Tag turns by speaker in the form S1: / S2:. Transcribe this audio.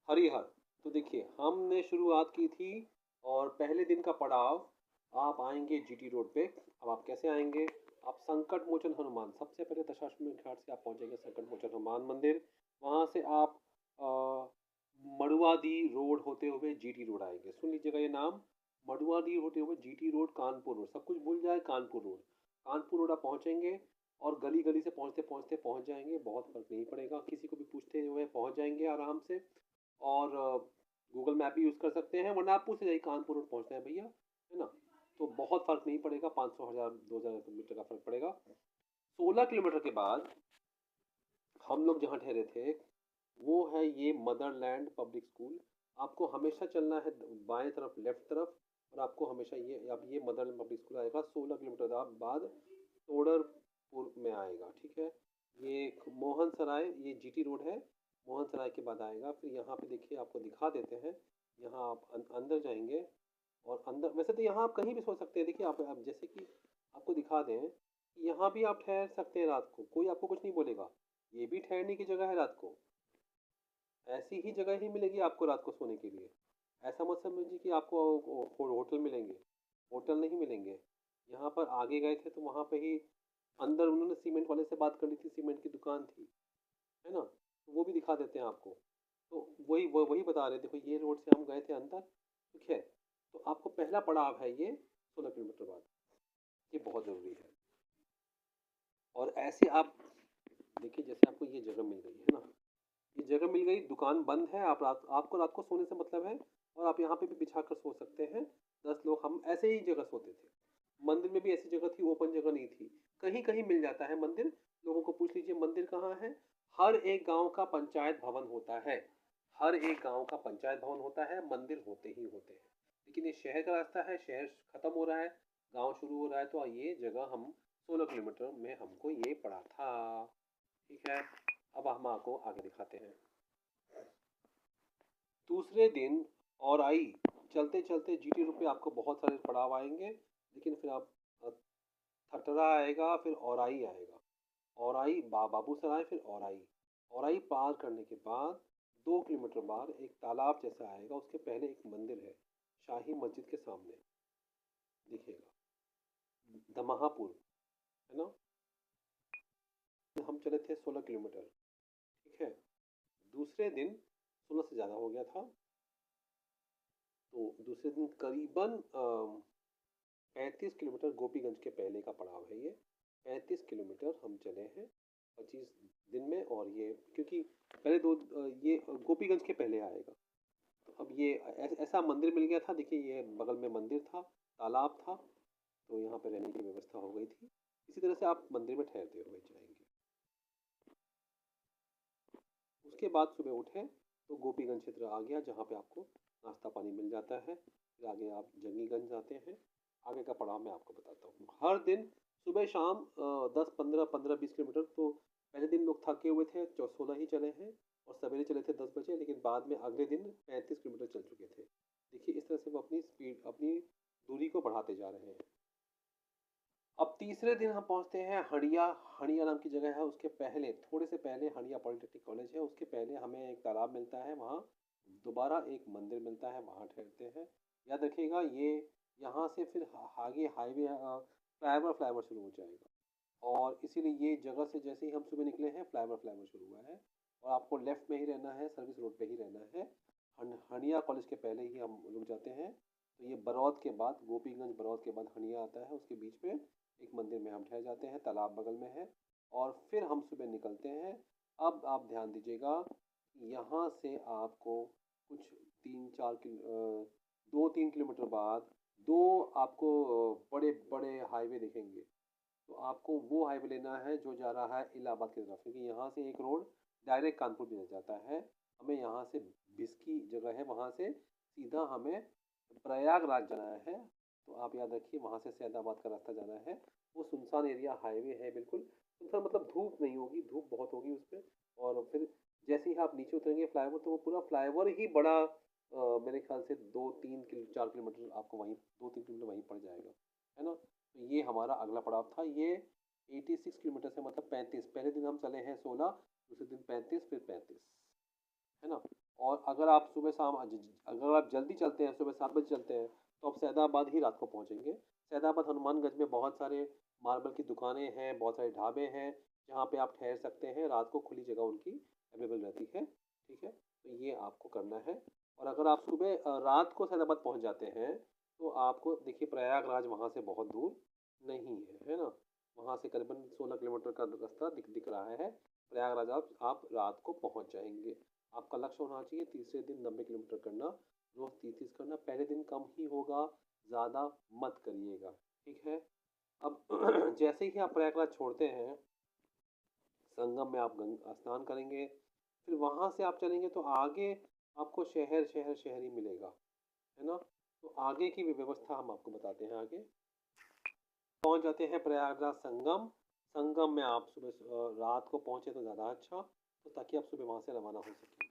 S1: हरिहर। तो देखिए हमने शुरुआत की थी और पहले दिन का पड़ाव आप आएँगे जीटी रोड पे। अब आप कैसे आएँगे? आप संकट मोचन हनुमान सबसे पहले दशाश्वमेध घाट से आप पहुँचेंगे संकट मोचन हनुमान मंदिर। वहाँ से आप मड़ुआदिह रोड होते हुए जीटी रोड आएँगे। सुन लीजिएगा ये नाम, मड़ुआदिह होते हुए जीटी रोड, कानपुर रोड, सब कुछ भूल जाएँ कानपुर रोड। कानपुर रोड आप पहुँचेंगे और गली-गली से पहुँचते-पहुँचते पहुँच जाएँगे, बहुत फ़र्क नहीं पड़ेगा, किसी को भी पूछते हुए पहुँच जाएँगे आराम से। और गूगल मैप भी यूज़ कर सकते हैं, वरना आप पूछ जाइए कानपुर रोड पहुँचना है भैया, है ना? तो बहुत फ़र्क नहीं पड़ेगा, 500, 1000, 2000 मीटर का फ़र्क पड़ेगा। 16 किलोमीटर के बाद हम लोग जहाँ ठहरे थे, वो है ये मदरलैंड पब्लिक स्कूल। आपको हमेशा चलना है बाएँ तरफ, लेफ्ट तरफ, और आपको हमेशा ये अब ये मदरलैंड पब्लिक स्कूल आएगा 16 किलोमीटर बाद तोड़रपुर में आएगा, ठीक है? ये मोहन सराय, ये जीटी रोड है, मोहन सराय के बाद आएगा। फिर यहाँ पे देखिए आपको दिखा देते हैं, यहाँ आप अंदर जाएँगे और अंदर वैसे तो यहाँ आप कहीं भी सो सकते हैं। देखिए आप जैसे कि आपको दिखा दें, यहाँ भी आप ठहर सकते हैं रात को, कोई आपको कुछ नहीं बोलेगा। ये भी ठहरने की जगह है रात को। ऐसी ही जगह ही मिलेगी आपको रात को सोने के लिए। ऐसा मत समझिए कि आपको होटल मिलेंगे, होटल नहीं मिलेंगे। यहाँ पर आगे गए थे तो वहाँ पे ही अंदर उन्होंने सीमेंट वाले से बात कर ली थी, सीमेंट की दुकान थी, है ना? तो वो भी दिखा देते हैं आपको। तो वही बता रहे थे, देखो ये रोड से हम गए थे अंदर, ठीक है? तो आपको पहला पड़ाव है ये 16 किलोमीटर बाद, ये बहुत ज़रूरी है। और ऐसे आप देखिए जैसे आपको ये जगह मिल गई, है ना? ये जगह मिल गई, दुकान बंद है, आपको रात को सोने से मतलब है और आप यहाँ पे भी बिछा कर सो सकते हैं। 10 लोग हम ऐसे ही जगह सोते थे। मंदिर में भी ऐसी जगह थी, ओपन जगह नहीं थी। कहीं-कहीं मिल जाता है मंदिर, लोगों को पूछ लीजिए मंदिर कहाँ है? हर एक गाँव का पंचायत भवन होता है। हर एक गाँव का पंचायत भवन होता है, मंदिर होते ही होते हैं। लेकिन ये शहर का रास्ता है, शहर खत्म हो रहा है, गाँव शुरू हो रहा है, तो ये जगह हम 16 किलोमीटर में हमको ये पड़ा था। ठीक है? अब हम आपको आगे दिखाते हैं। दूसरे दिन औराई, चलते-चलते जीटी रोड पे आपको बहुत सारे पड़ाव आएँगे, लेकिन फिर आप ठठरा आएगा, फिर औराई आएगा। औराई बाबूसराय, फिर औराई। औराई पार करने के बाद 2 किलोमीटर बाद एक तालाब जैसा आएगा, उसके पहले एक मंदिर है, शाही मस्जिद के सामने दिखेगा, दमाहापुर, है ना? हम चले थे 16 किलोमीटर, ठीक है? दूसरे दिन 16 से ज़्यादा हो गया था, तो दूसरे दिन करीबन 35 किलोमीटर गोपीगंज के पहले का पड़ाव है ये। 35 किलोमीटर हम चले हैं 25 दिन में, और ये क्योंकि पहले ये गोपीगंज के पहले आएगा। तो अब ये ऐसा मंदिर मिल गया था, देखिए ये बगल में मंदिर था, तालाब था, तो यहाँ पे रहने की व्यवस्था हो गई थी। इसी तरह से आप मंदिर में ठहरते हुए जाएंगे। उसके बाद सुबह उठे तो गोपीगंज क्षेत्र आ गया, जहाँ पे आपको नाश्ता पानी मिल जाता है। फिर आगे आप जंगीगंज जाते हैं। आगे का पड़ाव मैं आपको बताता हूँ। हर दिन सुबह शाम 10 15 15 20 किलोमीटर। तो पहले दिन लोग थके हुए थे, 16 ही चले हैं, और सवेरे चले थे 10 बजे, लेकिन बाद में अगले दिन 35 किलोमीटर चल चुके थे। देखिए इस तरह से वो अपनी स्पीड, अपनी दूरी को बढ़ाते जा रहे हैं। अब तीसरे दिन हम पहुँचते हैं हड़िया। हड़िया नाम की जगह है, उसके पहले थोड़े से पहले हड़िया पॉलिटेक्निक कॉलेज है, उसके पहले हमें एक तालाब मिलता है, वहाँ दोबारा एक मंदिर मिलता है, वहाँ ठहरते हैं। याद रखिएगा ये यहाँ से फिर आगे हाईवे फ्लाईओवर शुरू हो जाएगा, और इसीलिए ये जगह से जैसे ही हम सुबह निकले हैं फ्लाईओवर शुरू हुआ है, और आपको लेफ्ट में ही रहना है, सर्विस रोड पे ही रहना है। हंडिया कॉलेज के पहले ही हम रुक जाते हैं। तो ये बरौद के बाद, गोपीगंज बरौद के बाद हंडिया आता है, उसके बीच में एक मंदिर में हम ठहर जाते हैं, तालाब बगल में है, और फिर हम सुबह निकलते हैं। अब आप ध्यान दीजिएगा, यहाँ से आपको कुछ 2-3 किलोमीटर बाद दो आपको बड़े बड़े हाईवे दिखेंगे। तो आपको वो हाईवे लेना है जो जा रहा है इलाहाबाद की तरफ, क्योंकि यहाँ से एक रोड डायरेक्ट कानपुर भी जाता है। हमें यहाँ से भिस्की जगह है, वहाँ से सीधा हमें प्रयागराज जाना है। तो आप याद रखिए वहाँ से सैदाबाद का रास्ता जाना है। वो सुनसान एरिया हाईवे है बिल्कुल। सुनसान मतलब धूप नहीं होगी, धूप बहुत होगी उस पे। और फिर जैसे ही आप नीचे उतरेंगे फ्लाईओवर, तो वो पूरा फ्लाईओवर ही बड़ा मेरे ख्याल से 2-3 4 किलोमीटर आपको वहीं 2-3 किलोमीटर वहीं पड़ जाएगा, है ना? तो ये हमारा अगला पड़ाव था। ये 86 किलोमीटर से मतलब 35, पहले दिन हम चले हैं 16, दूसरे दिन 35, फिर 35, है ना? और अगर आप सुबह शाम अगर आप जल्दी चलते हैं, सुबह 7 बजे चलते हैं, तो आप सैदाबाद ही रात को पहुँचेंगे। सैदाबाद हनुमानगंज में बहुत सारे मार्बल की दुकानें हैं, बहुत सारे ढाबे हैं, जहाँ पे आप ठहर सकते हैं, रात को खुली जगह उनकी अवेलेबल रहती है, ठीक है? तो ये आपको करना है। और अगर आप सुबह रात को सैदाबाद पहुँच जाते हैं, तो आपको देखिए प्रयागराज वहाँ से बहुत दूर नहीं है ना? वहाँ से करीबन 16 किलोमीटर का रास्ता दिख रहा है। प्रयागराज आप रात को पहुँच जाएँगे। आपका लक्ष्य होना चाहिए तीसरे दिन 90 किलोमीटर करना, रोज़ 30-30 करना। पहले दिन कम ही होगा, ज़्यादा मत करिएगा, ठीक है? अब जैसे ही आप प्रयागराज छोड़ते हैं, संगम में आप स्नान करेंगे, फिर वहाँ से आप चलेंगे तो आगे आपको शहर ही मिलेगा, है ना? तो आगे की भी व्यवस्था हम आपको बताते हैं आगे। पहुँच जाते हैं प्रयागराज संगम। संगम में आप सुबह रात को पहुँचे तो ज़्यादा अच्छा, तो ताकि आप सुबह वहाँ से रवाना हो सकें।